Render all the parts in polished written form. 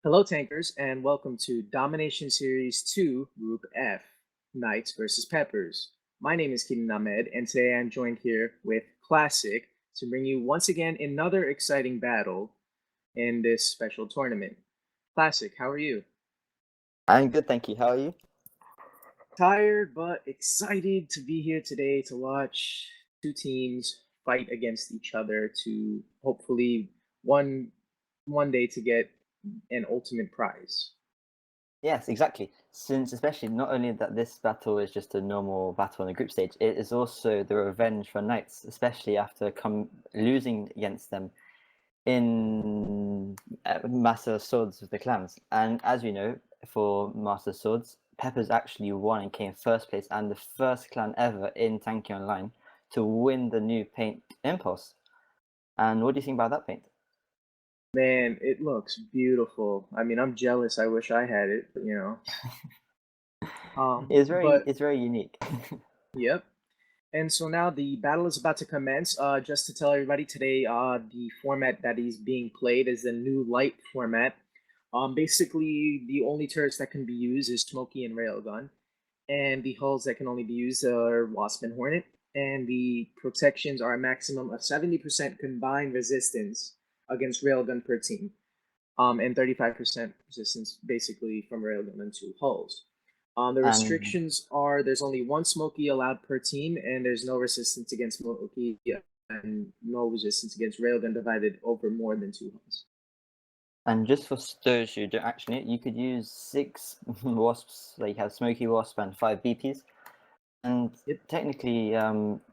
Hello, Tankers, and welcome to Domination Series 2, Group F, Knights versus Peppers. My name is kenanahmed, and today I'm joined here with Classic to bring you once again another exciting battle in this special tournament. Classic, how are you? I'm good, thank you. How are you? Tired, but excited to be here today to watch two teams fight against each other to hopefully one day to get an ultimate prize. Yes, exactly. Since especially not only that this battle is just a normal battle on the group stage, it is also the revenge for Knights, especially after losing against them in Master Swords with the clans. And as we know, for Master Swords, Peppers actually won and came first place and the first clan ever in Tanki Online to win the new paint Impulse. And what do you think about that paint? Man, it looks beautiful. I mean, I'm jealous. I wish I had it, but, But It's very unique. yep. And so now the battle is about to commence. Just to tell everybody today, the format that is being played is the new light format. Basically, the only turrets that can be used is Smoky and Railgun, and the hulls that can only be used are Wasp and Hornet. And the protections are a maximum of 70% combined resistance against Railgun per team. And 35% resistance basically from railgun and two hulls. The And restrictions are there's only one Smoky allowed per team, and there's no resistance against Smoky and no resistance against railgun divided over more than two hulls. And just for those who don't actually know, you could use 6 wasps, like you have Smoky Wasp and 5 BPs. And Yep. technically,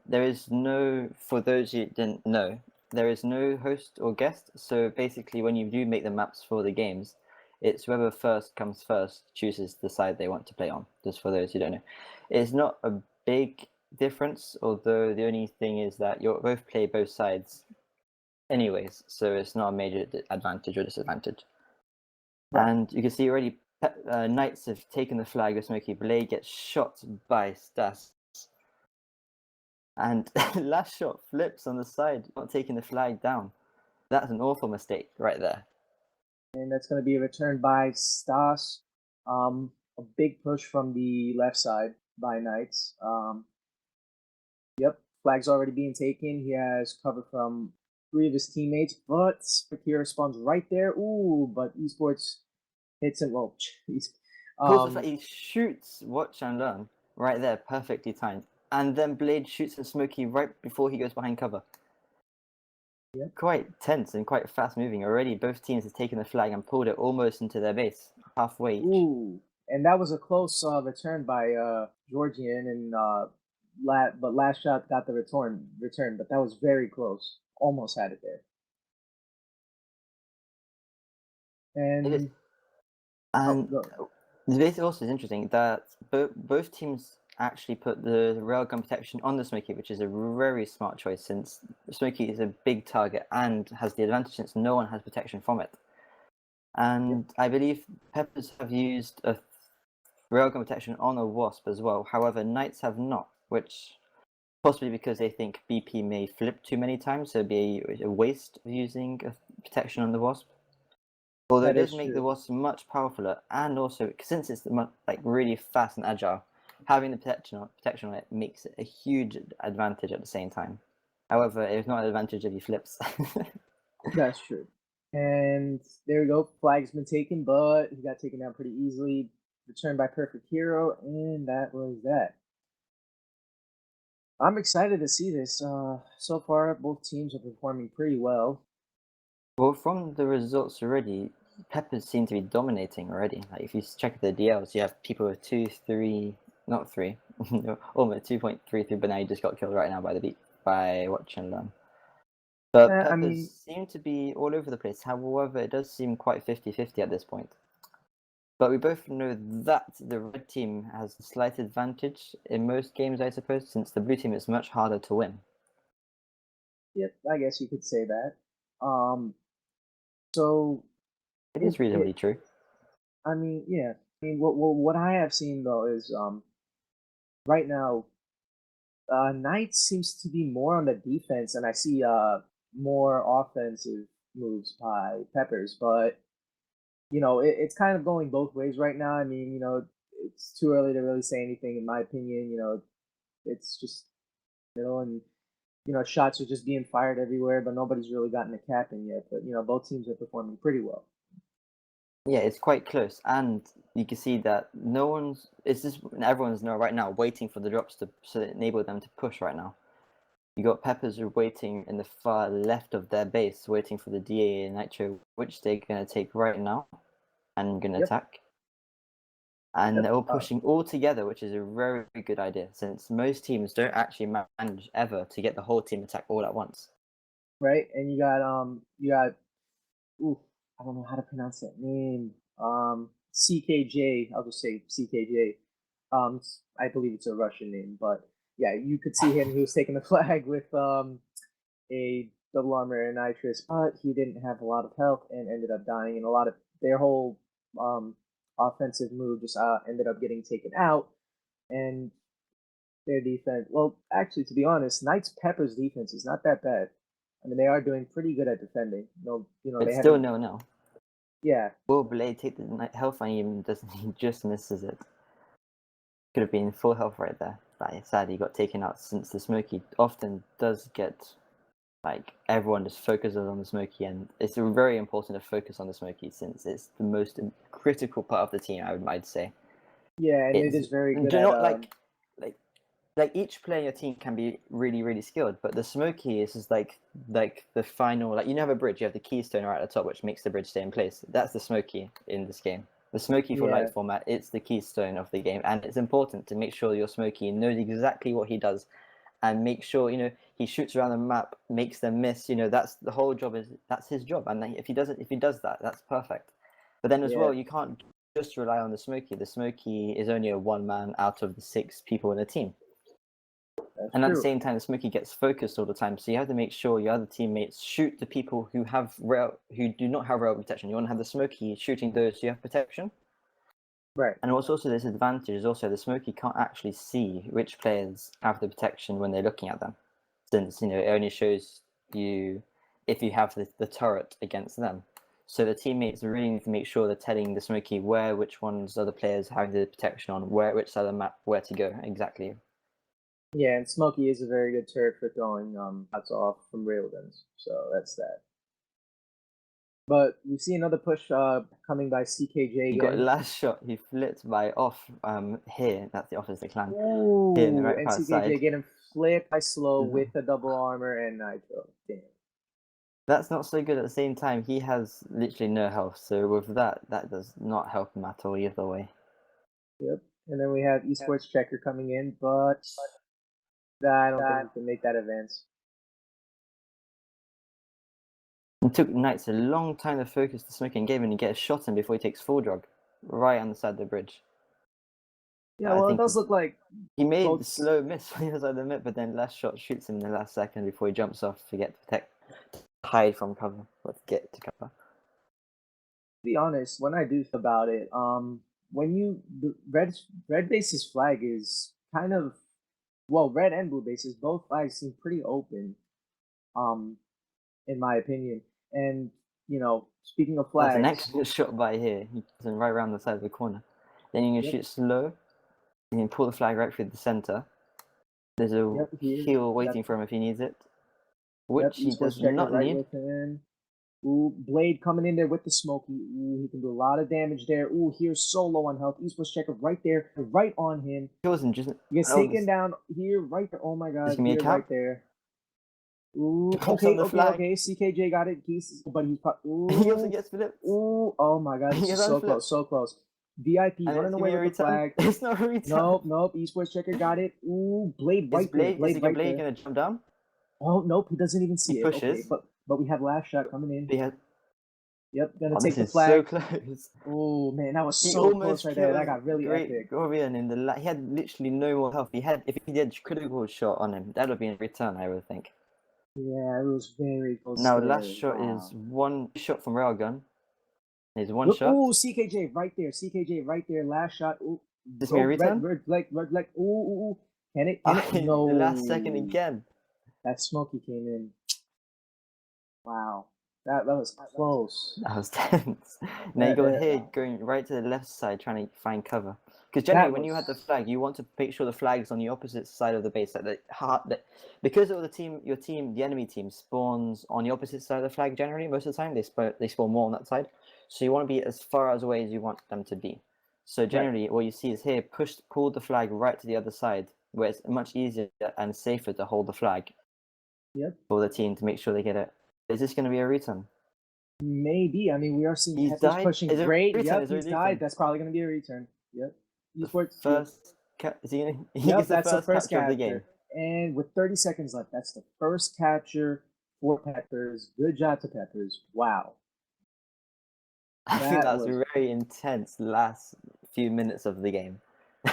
there is no, for those who didn't know, there is no host or guest. So basically, when you do make the maps for the games, it's whoever first comes first chooses the side they want to play on, just for those who don't know. It's not a big difference, although the only thing is that you both play both sides anyways, so it's not a major advantage or disadvantage. Right. And you can see already Knights have taken the flag of Smoky. Blade gets shot by Stas. And last shot flips on the side, not taking the flag down. That's an awful mistake right there. And that's going to be returned by Stas. A big push from the left side by Knights. Yep, flag's already being taken. He has cover from three of his teammates, but Spakira spawns right there. Ooh, but eSports hits him. Well, Pulls the flag, um, he shoots Watch and Learn right there, perfectly timed. And then Blade shoots at Smoky right before he goes behind cover. yep. Quite tense and quite fast moving. Already both teams have taken the flag and pulled it almost into their base, halfway each. Ooh, and that was a close return by Georgian, and but last shot got the return, but that was very close. Almost had it there. It is. And oh, And go. this also is interesting that both teams actually put the railgun protection on the Smoky, which is a very smart choice since Smoky is a big target and has the advantage since no one has protection from it. Yep, And I believe Peppers have used a railgun protection on a Wasp as well. However, Knights have not, which possibly because they think BP may flip too many times, so it'd be a waste of using a protection on the Wasp. Although it that does is make the true. Wasp much powerfuler, and also since it's like really fast and agile, having the protection on it makes it a huge advantage at the same time. However, it's not an advantage if he flips. That's true. And there we go. Flag's been taken, but he got taken down pretty easily. Returned by Perfect Hero, and that was that. I'm excited to see this. So far, both teams are performing pretty well. Well, from the results already, Peppers seem to be dominating already. Like if you check the DLs, you have people with 2, 3, not 3, almost 2.33, but now you just got killed right now by the beat by Watch and Learn. But I Peppers mean, seem to be all over the place. However, it does seem quite 50-50 at this point. But we both know that the red team has a slight advantage in most games, I suppose, since the blue team is much harder to win. yep, I guess you could say that. Um, so It is reasonably true. I mean, yeah. I mean, what I have seen though is right now, Knights seems to be more on the defense, and I see more offensive moves by Peppers. But it's kind of going both ways right now. I mean, it's too early to really say anything, in my opinion. It's just middle, and shots are just being fired everywhere, but nobody's really gotten a cap in yet. But both teams are performing pretty well. Yeah, it's quite close, and you can see that no one's. It's just everyone's right now waiting for the drops to enable them to push right now. You got Peppers who are waiting in the far left of their base, waiting for the DA and Nitro, which they're going to take right now and going to Yep. attack. And Yep. they're all pushing all together, which is a very good idea, since most teams don't actually manage ever to get the whole team attack all at once. Right, and ooh, I don't know how to pronounce that name. CKJ. I'll just say CKJ. I believe it's a Russian name, but yeah, you could see him. He was taking the flag with a double armor and nitrous, but he didn't have a lot of health and ended up dying. And a lot of their whole offensive move just ended up getting taken out. And their defense, well, actually, to be honest, Knights Pepper's defense is not that bad. I mean, they are doing pretty good at defending. They It's still haven't. 0-0. Yeah, Will Blade take the health on him? Doesn't he? Just misses it. Could have been full health right there. But sadly, got taken out since the Smoky often does get everyone just focuses on the Smoky, and it's very important to focus on the Smoky since it's the most critical part of the team. I'd say. yeah, and it is very good at like each player in your team can be really skilled, but the Smoky is just like the final. You have a bridge, you have the keystone right at the top, which makes the bridge stay in place. That's the Smoky in this game. The Smoky for light format, it's the keystone of the game, and it's important to make sure your Smoky knows exactly what he does, and make sure he shoots around the map, makes them miss. That's the whole job. That's his job, and if he does that, that's perfect. But then as well, you can't just rely on the Smoky. The Smoky is only a one man out of the 6 people in the team. And at the same time, the Smoky gets focused all the time, so you have to make sure your other teammates shoot the people who do not have rail protection. You want to have the Smoky shooting those who have protection. Right. And what's also this advantage is also the Smoky can't actually see which players have the protection when they're looking at them, since it only shows you if you have the turret against them. So the teammates really need to make sure they're telling the Smoky which ones are the players having the protection on, which side of the map, where to go exactly. Yeah, and Smokey is a very good turret for throwing shots off from railguns, so that's that. But we see another push coming by CKJ. He got last shot. He flipped by off here. That's the Officer Clan. Ooh, Here in the right and part CKJ side. getting flipped by slow with a double armor and nitro. Damn. That's not so good at the same time. He has literally no health, so with that does not help him at all either way. Yep. And then we have eSports Checker coming in, but I don't think he can make that advance. It took Knights a long time to focus the smoking game and get a shot in before he takes full drug, right on the side of the bridge. Yeah, well, it does look like he made the slow miss on the other side of the map, but then last shot shoots him in the last second before he jumps off to get hide from cover, but get to cover. To be honest, when I do think about it, when red base's flag is kind of red and blue bases, both flags seem pretty open, in my opinion. And speaking of flags, that's an excellent shot by here. He gets him right around the side of the corner. Then you can shoot slow, and you can pull the flag right through the center. There's a heal waiting for him if he needs it, which he does not need. Ooh, Blade coming in there with the Smoky. Ooh, he can do a lot of damage there. Ooh, here's so low on health. eSports Checker right there, right on him. He gets taken down here, right there. Oh my god, here, right there. Ooh, okay. CKJ got it. But he's he also gets flipped. Ooh, oh my god, this is so close, so close. VIP running away with the flag. It's not a return. Nope. eSports Checker got it. Ooh, Blade right there. Is Blade gonna jump down? Oh nope, he doesn't even see it. Okay, but we have last shot coming in. Yep, gonna take the this flag. Is so close. Oh man, that was so close right there. That got really epic. Gorian in the he had literally no more health. If he did critical shot on him, that would be a return, I would think. Yeah, it was very close. Now last shot is one shot from railgun. There's one shot. Ooh, CKJ right there. CKJ right there. Last shot. Ooh, this may return. Red leg. Ooh. Can it? No. The last second again. That Smoky came in. Wow. That was close. That was tense. Now you That got that here going right to the left side trying to find cover. Because generally, that when you had the was flag, you want to make sure the flag's on the opposite side of the base, like the heart. Because of the team, your team, the enemy team spawns on the opposite side of the flag. Generally, most of the time, they spawn more on that side. So you want to be as far as away as you want them to be. So right. generally, what you see is here, pull the flag right to the other side, where it's much easier and safer to hold the flag Yep. for the team to make sure they get it. Is this going to be a return? Maybe. I mean, we are seeing He's Peppers died. pushing Is it a great. return? Yep, Is it a he's died. return? That's probably going to be a return. Yep. The Esports. Yep. first is he gonna, he Yep, gets the that's the first first capture of the game. capture. And with 30 seconds left, that's the first capture for Peppers. Good job to Peppers. Wow. I think That that was was, very intense last few minutes of the game.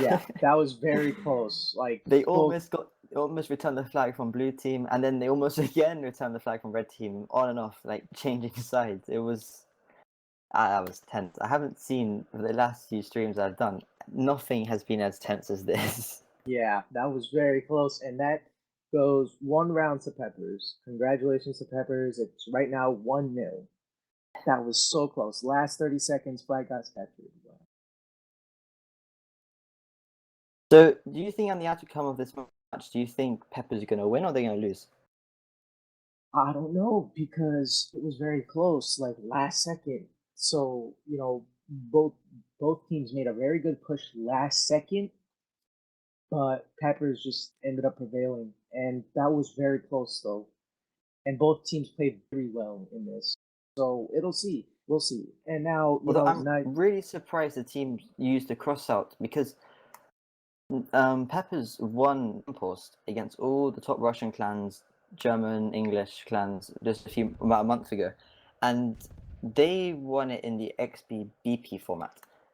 yeah, that was very close. Like, They both, almost returned the flag from blue team, and then they almost again returned the flag from red team, on and off, like changing sides. It was that was tense. I haven't seen the last few streams I've done. Nothing has been as tense as this. yeah, that was very close. And that goes one round to Peppers. Congratulations to Peppers. It's right now 1-0. That was so close. Last 30 seconds, flag got captured. So, do you think on the outcome of this match, do you think Peppers are going to win or they're going to lose? I don't know because it was very close, like last second. So, both teams made a very good push last second, but Peppers just ended up prevailing. And that was very close though. And both teams played very well in this. So it'll see. We'll see. And now, Although I'm now really surprised the team used the cross out because Peppers won post against all the top Russian clans, German, English clans, just about a month ago, and they won it in the XP BP format.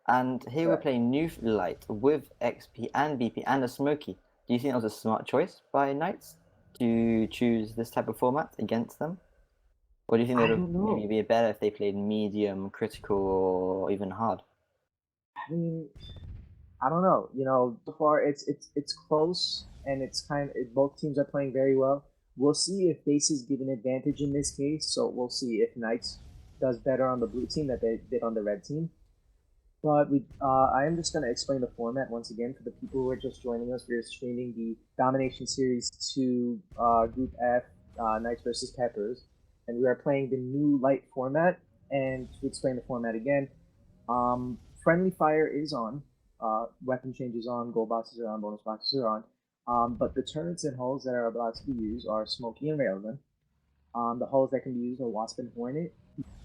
And here we're right. playing New Light with XP and BP and a Smoky. Do you think that was a smart choice by Knights to choose this type of format against them? Or do you think I it would don't maybe know. be better if they played medium, critical, or even hard? I mean, I don't know. So far it's close, and it's both teams are playing very well. We'll see if bases give an advantage in this case. So we'll see if Knights does better on the blue team that they did on the red team. But I am just going to explain the format once again for the people who are just joining us. We're streaming the Domination Series 2 Group F, Knights versus Peppers, and we are playing the new light format. And to explain the format again, friendly fire is on, weapon change is on, gold boxes are on, bonus boxes are on. But the turrets and hulls that are about to be used are Smoky and Railgun. The hulls that can be used are Wasp and Hornet.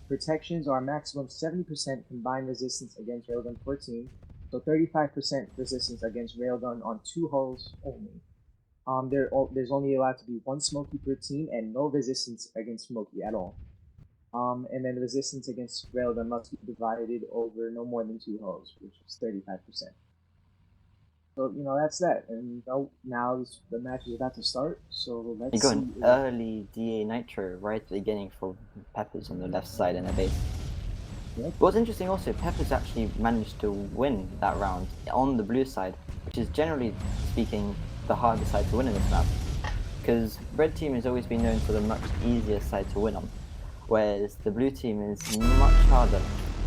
Protections are maximum 70% combined resistance against Railgun 14, so 35% resistance against Railgun on 2 hulls only. There's only allowed to be 1 Smoky per team and no resistance against Smoky at all. And then resistance against Railgun must be divided over no more than 2 hulls, which is 35%. So, that's that. And now the match is about to start, so let's You got see. an early DA Nitro right at the beginning for Peppers on the left side in their base. Yep. What's interesting also, Peppers actually managed to win that round on the blue side, which is generally speaking the harder side to win in this map. Because red team has always been known for the much easier side to win on, whereas the blue team is much harder,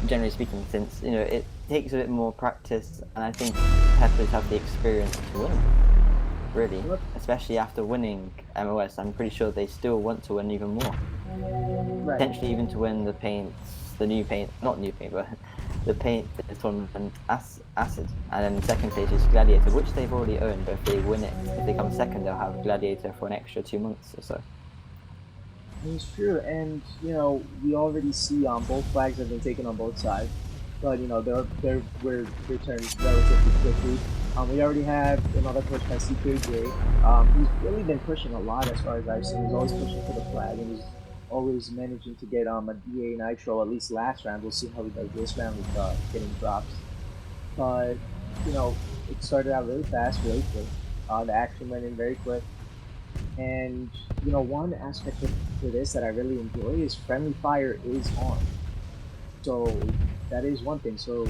generally speaking, since it takes a bit more practice, and I think Peppers have the experience to win. Really, especially after winning MOS, I'm pretty sure they still want to win even more. Right. Potentially even to win the new paint, not new paint, but the paint tournament Acid. And then second place is Gladiator, which they've already owned, but if they win it, if they come second, they'll have Gladiator for an extra 2 months or so. It's true, and we already see both flags have been taken on both sides, but they're were returned relatively quickly. We already have another push by CKJ. He's really been pushing a lot as far as I've seen. He's always pushing for the flag, and he's always managing to get a DA Nitro at least last round. We'll see how he does this round with getting drops. But it started out really fast, really quick. The action went in very quick. And one aspect of this that I really enjoy is friendly fire is on. So that is one thing. So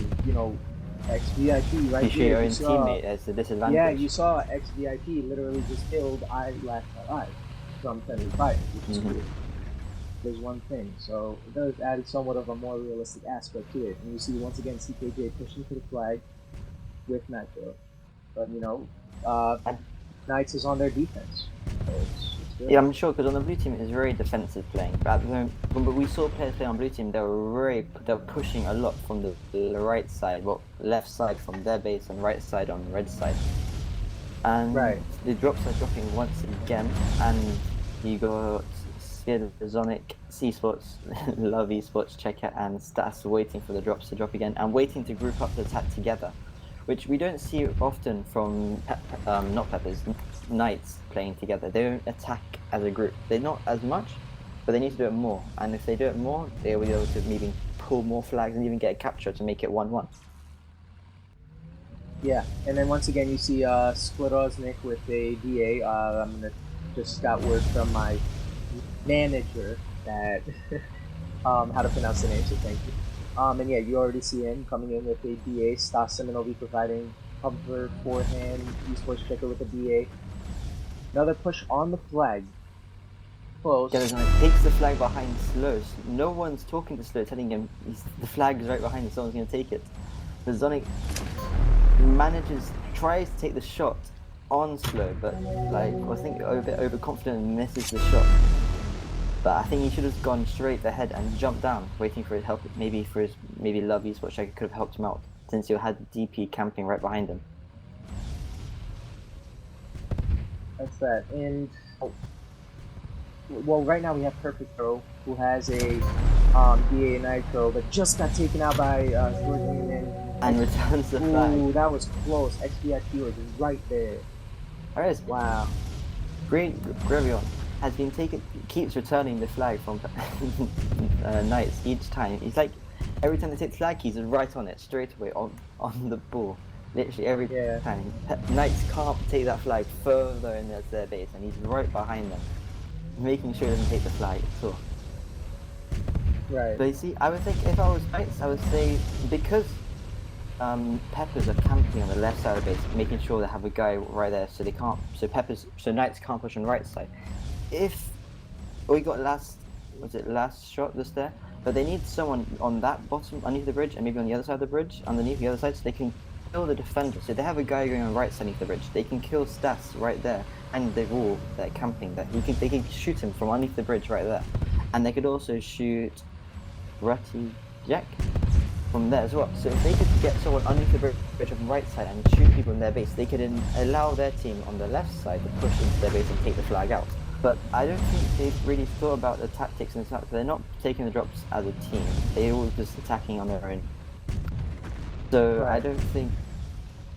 XVIII right You show here. your own You saw, teammate as a disadvantage. yeah, you saw XVIII literally just killed I Last Alive from friendly fire, which is cool. there's one thing. So it does add somewhat of a more realistic aspect to it. And you see once again CKJ pushing for the flag with Nitro, but And Knights is on their defense. So it's good. yeah, I'm sure because on the blue team it's very defensive playing. But at the moment, when we saw players play on blue team, they were pushing a lot from the right side, well, left side from their base and right side on the red side. And Right. the drops are dropping once again, and you got skeletorXVIII, eSports, love eSports, checker, and Stas waiting for the drops to drop again, and waiting to group up the attack together, which we don't see often from not Peppers, Knights playing together. They don't attack as a group. They're not as much, but they need to do it more. And if they do it more, they'll be able to maybe pull more flags and even get a capture to make it 1-1. Yeah, and then once again you see skeletorXVIII with a DA. I'm gonna just got word from my manager that how to pronounce the name, so thank you. And yeah, you already see him coming in with a DA. Stas Seminovi providing cover forehand. eSports checker with a DA. Another push on the flag. Close. SkeletorXVIII takes the flag behind Slow. No one's talking to Slow, telling him the flag is right behind him, someone's going to take it. The Zonic tries to take the shot on Slow, but I think a bit overconfident and misses the shot. But I think he should have gone straight ahead and jumped down, waiting for his help. Maybe Love eSports checker could have helped him out, since he had DP camping right behind him. That's that. And well, right now we have Perfect Throw, who has a DA Nitro, but just got taken out by and returns the flag. Ooh, that was close. XVIII was right there. There is. Wow. Grevion has been keeps returning the flag from Knights each time. He's like, every time they take the flag, he's right on it, straight away on the ball. Literally every time. Knights can't take that flag further in their base, and he's right behind them, making sure he doesn't take the flag at all. Right. But you see, I would think if I was Knights, I would say, because Peppers are camping on the left side of the base, making sure they have a guy right there, so Knights can't push on the right side. If we got last shot just there, but they need someone on that bottom underneath the bridge, and maybe on the other side of the bridge, underneath the other side, so they can kill the defender. So they have a guy going on the right side underneath the bridge. They can kill Stas right there, and they're all there camping there. They can shoot him from underneath the bridge right there, and they could also shoot Rutty Jack from there as well. So if they could get someone underneath the bridge on the right side and shoot people in their base, they could allow their team on the left side to push into their base and take the flag out. But I don't think they've really thought about the tactics and stuff. They're not taking the drops as a team. They're all just attacking on their own. So I don't think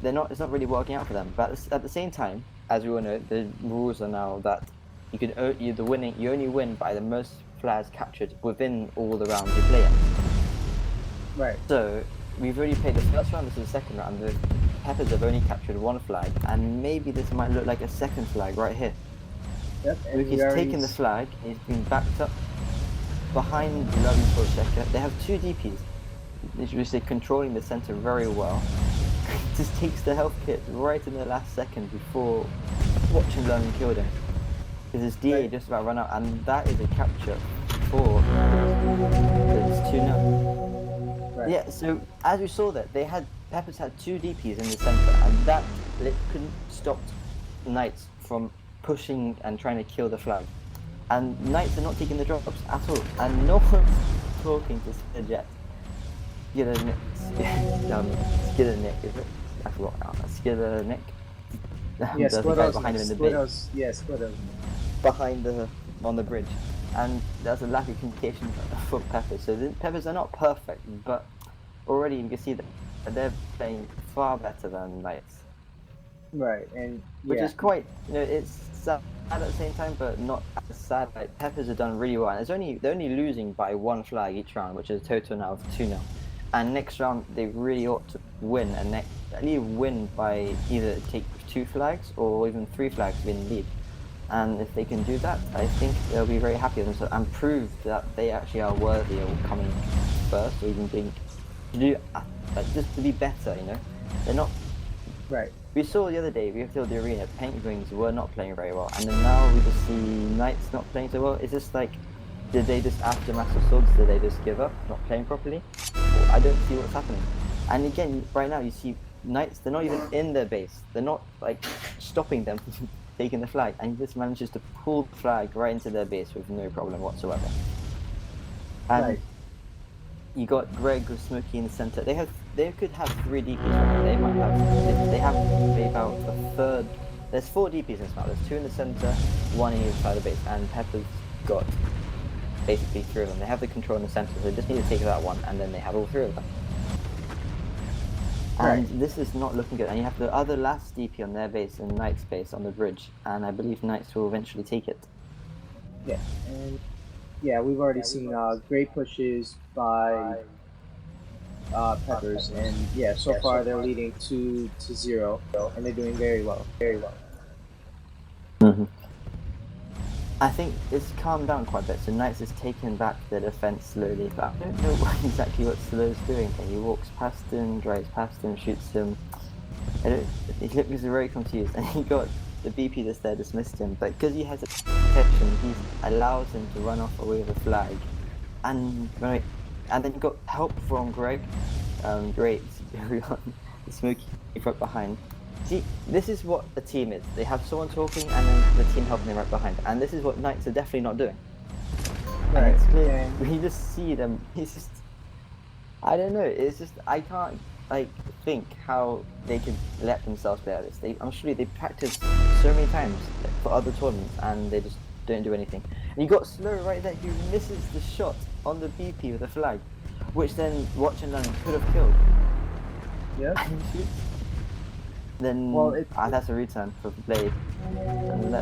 it's not really working out for them. But at the same time, as we all know, the rules are now that you only win by the most flags captured within all the rounds you play in. Right. So we've already played the first round. This is the second round. The Peppers have only captured one flag, and maybe this might look like a second flag right here. Yep. And He's taken the flag. He's been backed up behind the Love eSports checker. They have two DPs. They're controlling the center very well. Just takes the health kit right in the last second before watching Love kill him. Because his DA just about run out, and that is a capture for it's 2-0. Right. Yeah, so as we saw that, Peppers had two DPs in the center, and that couldn't stop Knights from pushing and trying to kill the flag. And Knights are not taking the drops at all, and no one's talking to Skeletorjet. Skeletornick, is it? I forgot now. Skeletornick. Yeah, There's a guy behind him in the base. Skeletor's. Behind on the bridge, and there's a lack of communication for Peppers. So the Peppers are not perfect, but already you can see that they're playing far better than Knights. Right, and which is quite, it's sad at the same time, but not as sad. Like Peppers have done really well, and they're only losing by one flag each round, which is a total now of 2-0. And next round they really ought to win, and at least win by either take 2 flags or even 3 flags to win the lead. And if they can do that, I think they'll be very happy with themselves and prove that they actually are worthy of coming first, or even being just to be better. They're not. Right. We saw the other day, we filled the arena, Penguins were not playing very well, and then now we just see Knights not playing so well. It's just like, Did they just, after Master Swords, did they just give up, not playing properly? Or I don't see what's happening. And again, right now you see Knights, they're not even in their base. They're not like stopping them from taking the flag, and he just manages to pull the flag right into their base with no problem whatsoever. And Right. you got Greg with Smokey in the center. They could have 3 DPs right now. They might have. They have about a third. There's 4 DPs in this map. There's 2 in the center, 1 in each side of the base, and Pepper's got basically 3 of them. They have the control in the center, so they just need to take that one, and then they have all 3 of them. And this is not looking good. And you have the other last DP on their base and Knight's base on the bridge, and I believe Knights will eventually take it. Yeah, and yeah, we've already seen great pushes by Peppers, and yeah, so far they're leading 2-0, and they're doing very well, very well. Mm-hmm. I think it's calmed down quite a bit, so Knights is taking back their defense slowly, but I don't know exactly what Slow's doing. He walks past him, drives past him, shoots him. He looks very confused, and he got the BP that's there dismissed him, but because he has a protection, he allows him to run off away with a flag. And then you got help from Greg, great, Smokey right behind. See, this is what the team is. They have someone talking and then the team helping them right behind. And this is what Knights are definitely not doing. Right. And it's clear, you just see them, it's just, I don't know, it's just, I can't think how they could let themselves play like this. I'm sure they practiced so many times for other tournaments and they just don't do anything. And you got Slow right there who misses the shot on the BP with the flag, which then Watch and Learn could have killed. Yeah. And he shoots. Then that's a return for Blade. And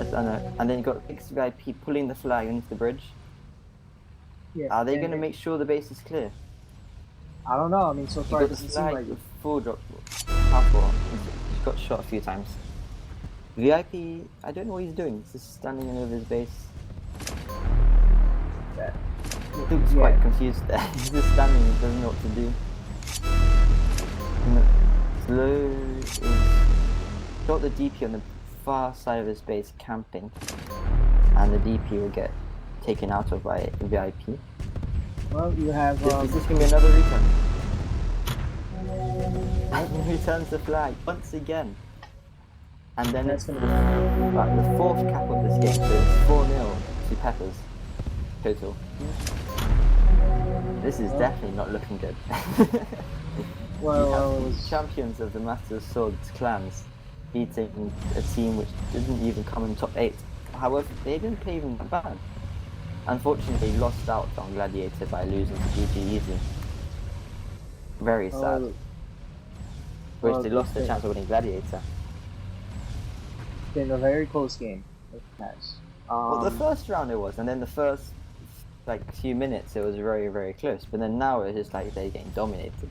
then you got XVIII pulling the flag into the bridge. Yeah. Are they going to make sure the base is clear? I don't know. I mean, so far it doesn't seem like it. Full drop, half wall. He's got shot a few times. VIP, I don't know what he's doing. He's just standing over his base. He looks quite confused there. He's just standing and doesn't know what to do. Slow is got the DP on the far side of his base camping, and the DP will get taken out of by VIP. Well, you have. Is this going to be another return? And he returns the flag once again. And then it's the 4th cap of this game, so it's 4-0 to Peppers total. This is definitely not looking good. Well, champions of the Master of Swords clans beating a team which didn't even come in top 8. However, they didn't play even that bad. Unfortunately, they lost out on Gladiator by losing to GG Easy. Very sad. Which they lost the chance of winning Gladiator. It's been a very close game. Well, the first round it was, and then the first few minutes it was very, very close. But then now it's just like they're getting dominated.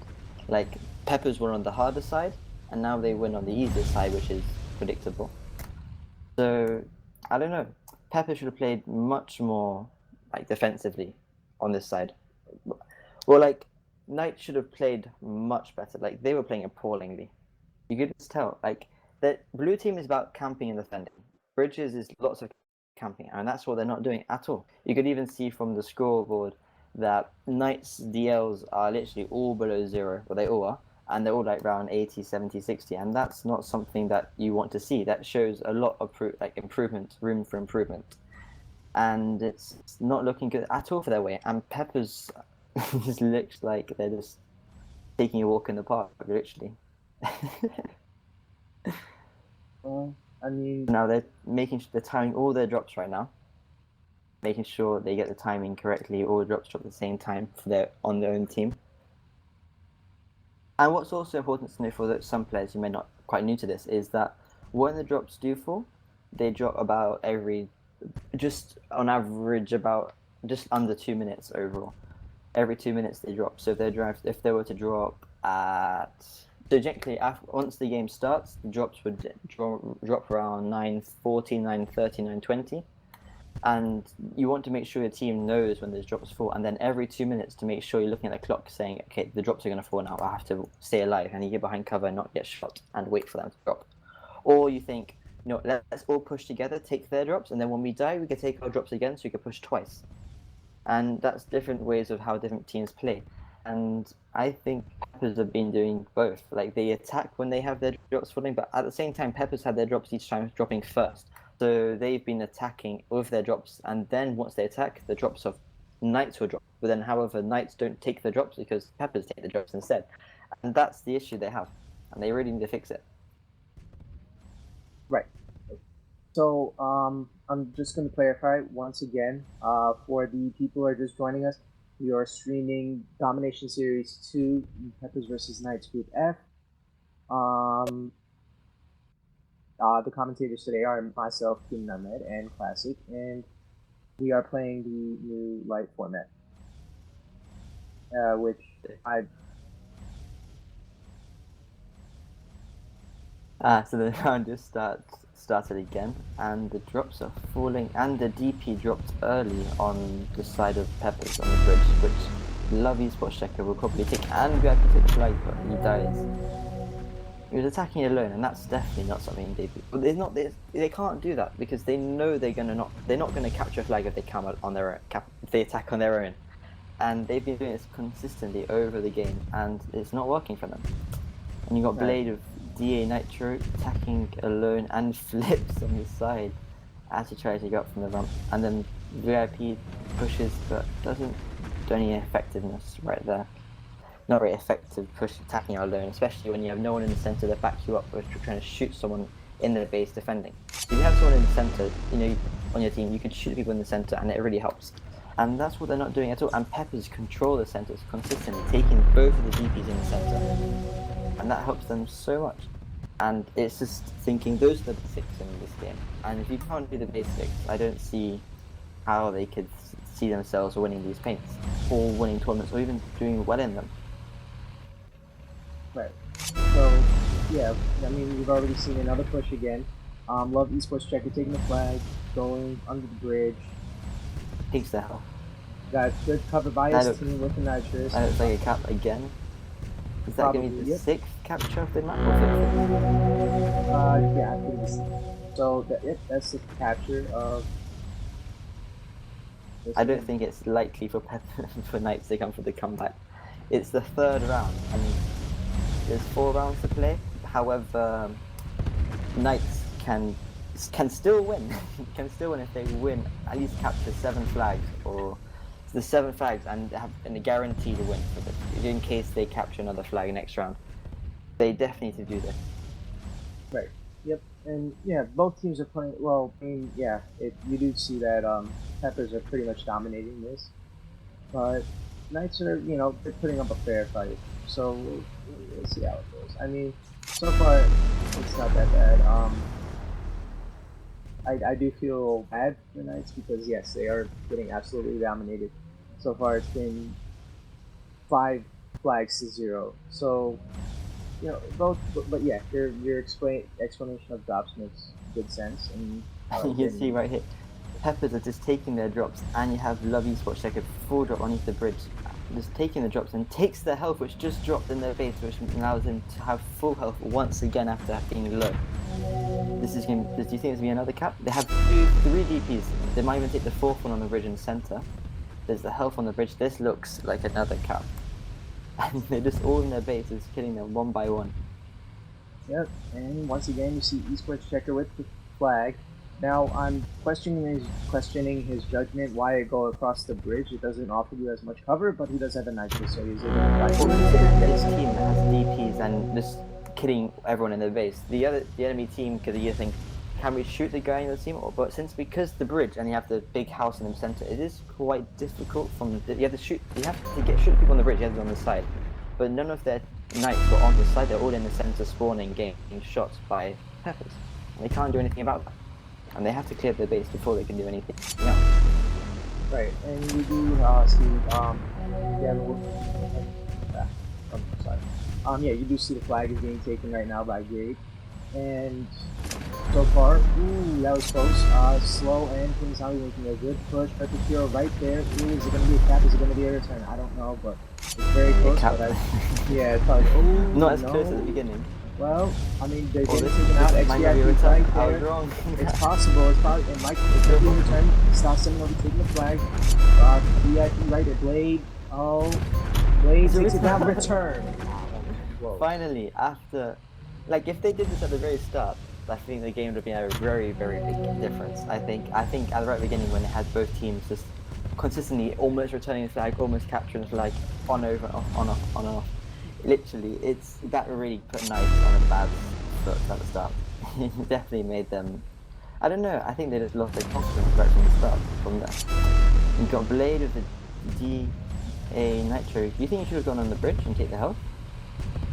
Like Peppers were on the harder side, and now they win on the easier side, which is predictable. So I don't know. Pepper should have played much more defensively on this side. Well, Knight should have played much better. They were playing appallingly. You could just tell. The blue team is about camping and defending. Bridges is lots of camping, and that's what they're not doing at all. You could even see from the scoreboard that Knight's DLs are literally all below 0, well, they all are, and they're all around 80, 70, 60, and that's not something that you want to see. That shows a lot of improvement, room for improvement, and it's not looking good at all for their way. And Peppers just looks like they're just taking a walk in the park, literally. Well, I mean, now they're timing all their drops right now, making sure they get the timing correctly. All the drops drop at the same time on their own team. And what's also important to know for some players who may not quite new to this is that when the drops do fall, they drop about on average about just under 2 minutes overall. Every 2 minutes they drop. So if they were to drop at generally once the game starts, the drops would drop around 9:40, 9:30, 9:20. And you want to make sure your team knows when those drops fall, and then every 2 minutes to make sure you're looking at the clock saying, okay, the drops are going to fall now, I have to stay alive and get behind cover and not get shot and wait for them to drop. Or you think, let's all push together, take their drops, and then when we die we can take our drops again so we can push twice. and that's different ways of how different teams play. And I think Peppers have been doing both. Like, they attack when they have their drops falling, but at the same time, Peppers had their drops each time dropping first. So they've been attacking with their drops, and then once they attack, the drops of Knights will drop. But then, however, Knights don't take the drops because Peppers take the drops instead. And that's the issue they have, and they really need to fix it. Right. So I'm just going to clarify once again for the people who are just joining us. We are streaming Domination Series 2, Peppers versus Knights Group F. The commentators today are myself, kenanahmed, and Classic, and we are playing the new light format, which I... So the round just started again, and the drops are falling, and the DP dropped early on the side of Peppers on the bridge, which Love eSports Checker will probably take, and we have to take the flag, but he dies. He was attacking alone, and that's definitely not something they do. But they can't do that because they know they're not gonna capture a flag if they come on their own, if they attack on their own, and they've been doing this consistently over the game, and it's not working for them. And you got Blade of DA Nitro attacking alone and flips on the side as he tries to get up from the ramp, and then VIP pushes but doesn't do any effectiveness right there. Not very effective push attacking alone, especially when you have no one in the center to back you up or trying to shoot someone in the base defending. If you have someone in the center, on your team, you can shoot people in the center, and it really helps. And that's what they're not doing at all. And Peppers control the centers consistently, taking both of the DPs in the center, and that helps them so much. And it's just thinking those are the basics in this game. And if you can't do the basics, I don't see how they could see themselves winning these paints, or winning tournaments, or even doing well in them. Right. So, yeah, I mean, we've already seen another push again. Love eSports Checker taking the flag, going under the bridge. Takes the hell. Got good cover by his team with the nitrous. That looks like a cap again. Is that going to be the sixth capture of the map, or fifth? Yeah, I think so. That's the capture of. I don't think it's likely for Knights to come for the comeback. It's the third round. I mean, there's 4 rounds to play. However, Knights can still win. Can still win if they win at least capture 7 flags, or the 7 flags, and have a guarantee to win for this, in case they capture another flag next round. They definitely need to do this. Right. Yep. And yeah, both teams are playing well. I mean, yeah, you do see that Peppers are pretty much dominating this, but Knights are, they're putting up a fair fight. So we'll see how it goes. I mean, so far it's not that bad. I do feel bad for Knights because yes, they are getting absolutely dominated. So far it's been 5 flags to 0. So both, but yeah, your explanation of drops makes good sense. And you see right here, Peppers are just taking their drops, and you have Love eSports Checker full drop underneath the bridge, just taking the drops, and takes their health, which just dropped in their base, which allows them to have full health once again after being low. Do you think it's going to be another cap? They have 3 DPs. They might even take the 4th one on the bridge in the center. There's the health on the bridge. This looks like another cap. And they're just all in their bases, killing them one by one. Yep, and once again you see eSports Checker with the flag. Now I'm questioning his judgment. Why go across the bridge? It doesn't offer you as much cover, but he does have a nitrous, so he's able to fly. This team has DPs and just killing everyone in their base. The enemy team could either think, can we shoot the guy in the team? But because the bridge and you have the big house in the center, it is quite difficult. You have to shoot people on the bridge. You have them on the side, but none of their Knights were on the side. They're all in the center, spawning, getting shot by Peppers, and they can't do anything about that. And they have to clear their base before they can do anything. Right, and you do see you do see the flag is being taken right now by Gate. And so far, that was close. Slow and King's making a good push. Perfect hero right there. Is it going to be a cap? Is it going to be a return? I don't know, but it's very close. But yeah, it's probably. Not as close at the beginning. Well, I mean, they're Oh, getting this taken out. might not be a XVIII return. right I was there. wrong. It's possible. It's probably. It might be a return. Stop someone overtaking the flag. VIP right there. Blade. Oh, Blade It's a takes it down. return. Return. Wow, that was close. Finally, after, like, if they did this at the very start, I think the game would have been a very, very big difference. I think at the right beginning, when they had both teams just consistently almost returning the flag, almost capturing the flag, on over, off, on and off. Literally, that really put Knights on a bad foot at the start. It definitely made them. I don't know. I think they just lost their confidence right from the start. From there, you got Blade with the DA Nitro. Do you think you should have gone on the bridge and take the health?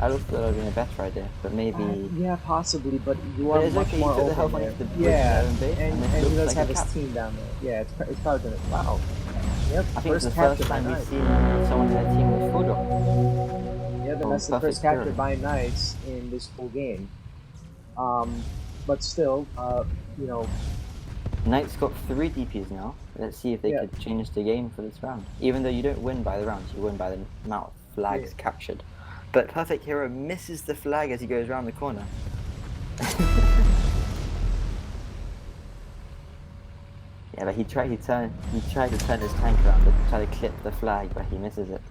I thought that would have been a better idea, but maybe. Yeah, possibly, but you But are it's much okay. more You took the open health there. onto the bridge Yeah, in their own base, and this he looks does like have a his cap. team down there. Yeah, it's probably gonna. Wow. Yep. I think it's the capture first by time we've Knights. seen someone in their team with full drop. Yeah, then Oh, that's the perfect first capture hero. by Knights in this whole game. But still, you know, Knights got 3 DPs now. Let's see if they could change the game for this round. Even though you don't win by the rounds, you win by the amount of flags captured. But Perfect Hero misses the flag as he goes around the corner. Yeah, but he tried to turn his tank around to try to clip the flag, but he misses it.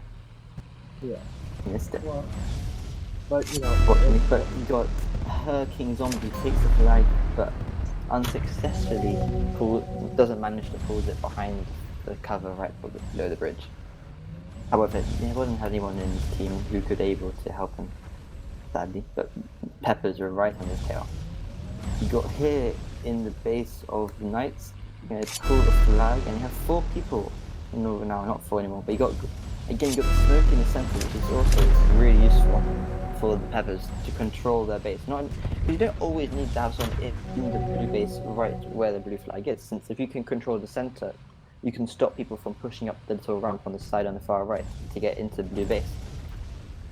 Yeah. He missed it. Well, but you know, but he got Her King Zombie takes the flag, but unsuccessfully doesn't manage to pull it behind the cover right below the bridge. However, there wasn't anyone in his team who could able to help him, sadly. But Peppers were right on his tail. He got here in the base of the Knights. You're gonna pull the flag, and you have 4 people. No, not 4 anymore. But you got the smoke in the center, which is also really useful for the Peppers to control their base. Because you don't always need to have someone in the blue base right where the blue flag is. Since if you can control the center, you can stop people from pushing up the little ramp on the side on the far right to get into the blue base.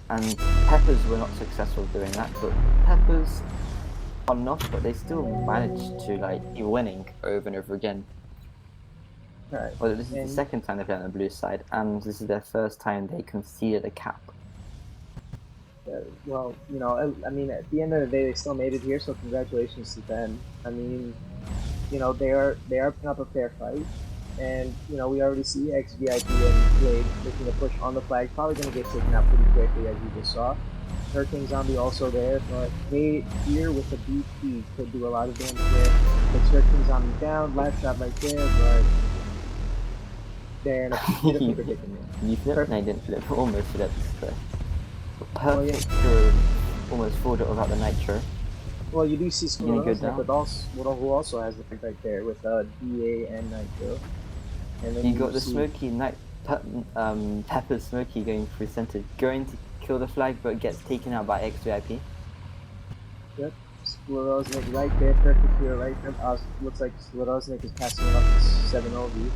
And Peppers were not successful doing that, but Peppers are not, but they still managed to be winning over and over again. right. Well, this is the second time they've been on the blue side, and this is their first time they conceded a cap. Well, you know, I mean, at the end of the day, they still made it here, so congratulations to them. I mean, you know, they are putting up a fair fight, and you know, we already see XVIII and Blade making a push on the flag, probably going to get taken out pretty quickly, as you just saw. Her King Zombie also there, but they here with the BP could do a lot of damage there. Takes Her King Zombie down, last shot right there, but they're in a beautiful predicament. You flipped? No, you didn't flip. Almost flipped. Perfect almost fooled it without the Nitro. Well, you do see skeletorXVIII who also has the flag right there with DA and Nitro. And then you got the Smoky Pepper Smoky going through center, going to kill the flag, but gets taken out by XVIII. Yep, skeletorXVIII right there, perfect here right there. Looks like skeletorXVIII is passing it up to 7-0V.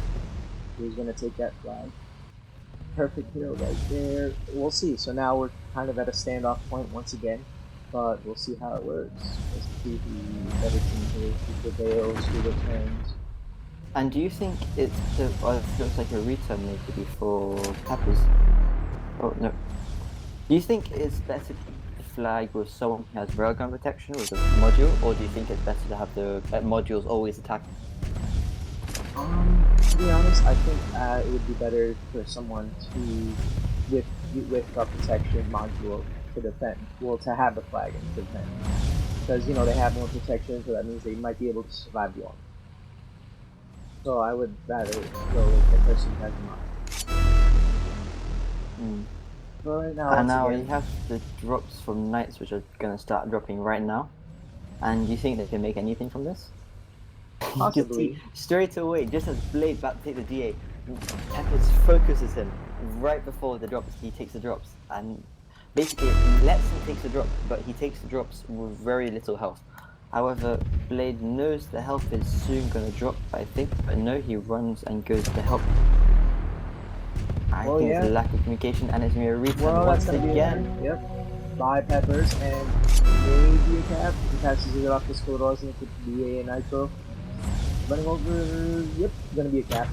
Who's gonna take that flag? Perfect hero right there. We'll see. So now we're kind of at a standoff point once again, but we'll see how it works. Let's see who better team here, who prevails, who returns. And do you think it looks like a return maybe for Peppers? Oh no. Do you think it's better to keep the flag with someone who has railgun protection with a module, or do you think it's better to have the modules always attacking? To be honest, I think it would be better for someone with a protection module to defend. Well, to have the flag and defend, because you know they have more protection, so that means they might be able to survive long. So I would rather go with the person who has the module. But right now, and now you have the drops from Knights, which are going to start dropping right now. And do you think they can make anything from this? Possibly. Straight away, just as Blade about to take the DA, Peppers focuses him right before the drops. He takes the drops, and basically lets him take the drop, but he takes the drops with very little health. However, Blade knows the health is soon going to drop, I think, but no, he runs and goes to help. I think it's a lack of communication, and it's going to be a return once again. Yep, by Peppers, and maybe a cap. He passes it off to skeletorXVIII with DA and Nitro. Running over, yep, gonna be a cap.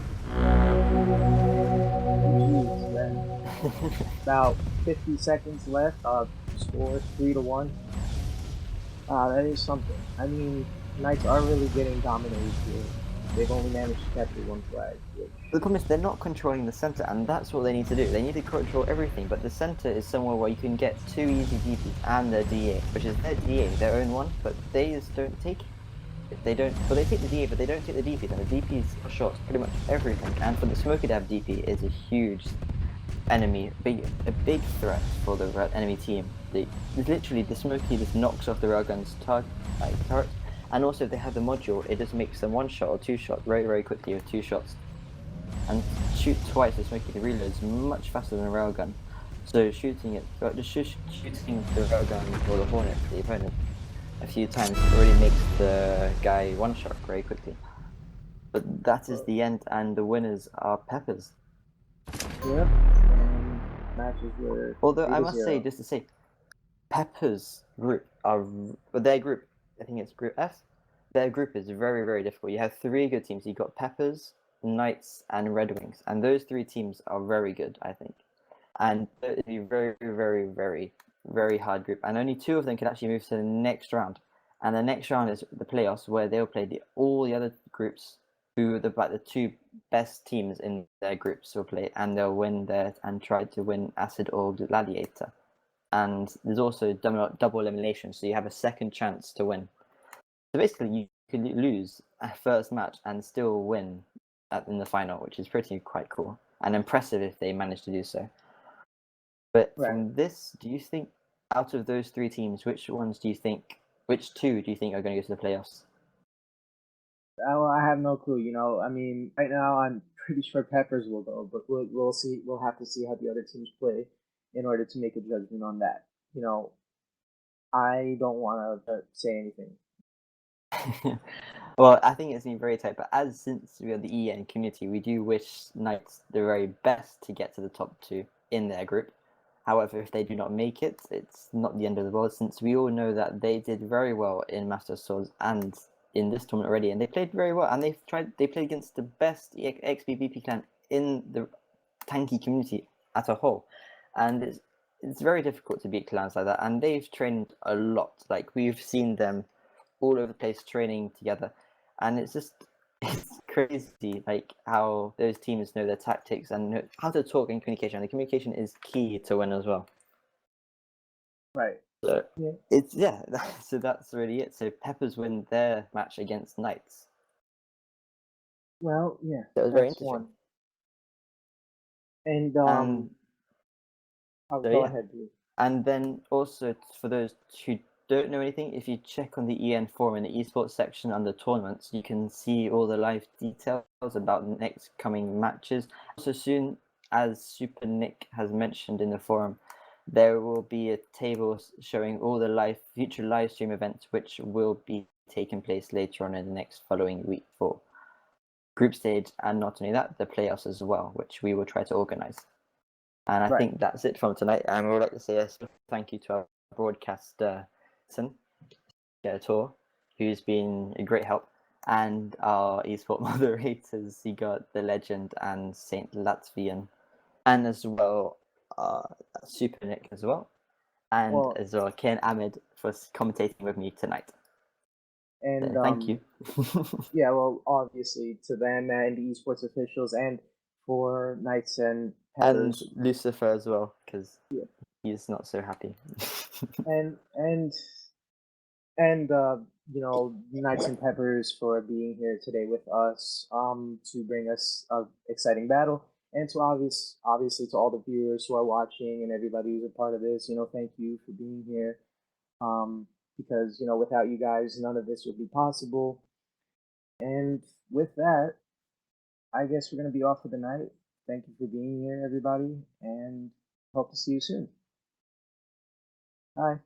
Jeez, man. About 50 seconds left, score 3-1. That is something. I mean, Knights are really getting dominated here. They've only managed to capture one flag, which The problem is they're not controlling the center, and that's what they need to do. They need to control everything, but the center is somewhere where you can get two easy DPs and their DA, which is their DA, their own one, but they just don't take it. They don't. Well, they take the DA, but they don't take the DP. And the DP's shots pretty much everything. And for the Smoky Dab, DP is a huge enemy, a big threat for the enemy team. Literally the Smoky just knocks off the railgun's turret, and also if they have the module, it just makes them one shot or two shot very quickly with two shots, and shoot twice. The Smoky reloads much faster than a railgun. So shooting it, shooting the railgun or the Hornet, the opponent, a few times already makes the guy one shot very quickly. But that is the end, and the winners are Peppers. yep. And matches were Although I 3-0. must say, just to say, Peppers group their group, I think it's Group F. Their group is very difficult. You have three good teams. You've got Peppers, Knights, and Red Wings, and those three teams are very good, I think. And it's a very hard group, and only two of them can actually move to the next round. And the next round is the playoffs, where they'll play all the other groups, who the two best teams in their groups will play, and they'll win there and try to win Acid or Gladiator. And there's also double elimination, so you have a second chance to win. So basically, you could lose a first match and still win in the final, which is quite cool and impressive if they manage to do so. But from this, do you think out of those three teams, which two do you think are going to go to the playoffs? Well, I have no clue. I mean, right now I'm pretty sure Peppers will go, but we'll see. We'll have to see how the other teams play in order to make a judgment on that. I don't want to say anything. Well, I think it's been very tight, but since we are the EN community, we do wish Knights the very best to get to the top two in their group. However, if they do not make it, it's not the end of the world, since we all know that they did very well in Master of Swords and in this tournament already, and they played very well, and they played against the best XBBP clan in the Tanki community as a whole, and it's very difficult to beat clans like that, and they've trained a lot. Like, we've seen them all over the place training together, and it's crazy, like, how those teams know their tactics and how to talk in communication. And the communication is key to win as well. Right. So so that's really it. So Peppers win their match against Knights. Well, yeah, So it was very interesting. One. And go ahead, please. And then also, for those who don't know anything, if you check on the EN forum in the eSports section under tournaments, you can see all the live details about the next coming matches. Also, soon, as Super Nick has mentioned in the forum, there will be a table showing all the future live stream events which will be taking place later on in the next following week for group stage, and not only that, the playoffs as well, which we will try to organize. And I think that's it from tonight. And we would like to say a thank you to our broadcaster, Skeletor, who's been a great help, and our eSport moderators. You got the Legend and Saint Latvian, and as well Super Nick as well, and as well kenanahmed for commentating with me tonight. And so, thank you. Yeah, well, obviously to them and the eSports officials, and for Knights and Peppers. And Lucifer as well, because he's not so happy. and Knights and Peppers for being here today with us to bring us an exciting battle, and to obviously to all the viewers who are watching and everybody who's a part of this, thank you for being here, because without you guys none of this would be possible. And with that, I guess we're going to be off for the night. Thank you for being here, everybody, and hope to see you soon. Bye.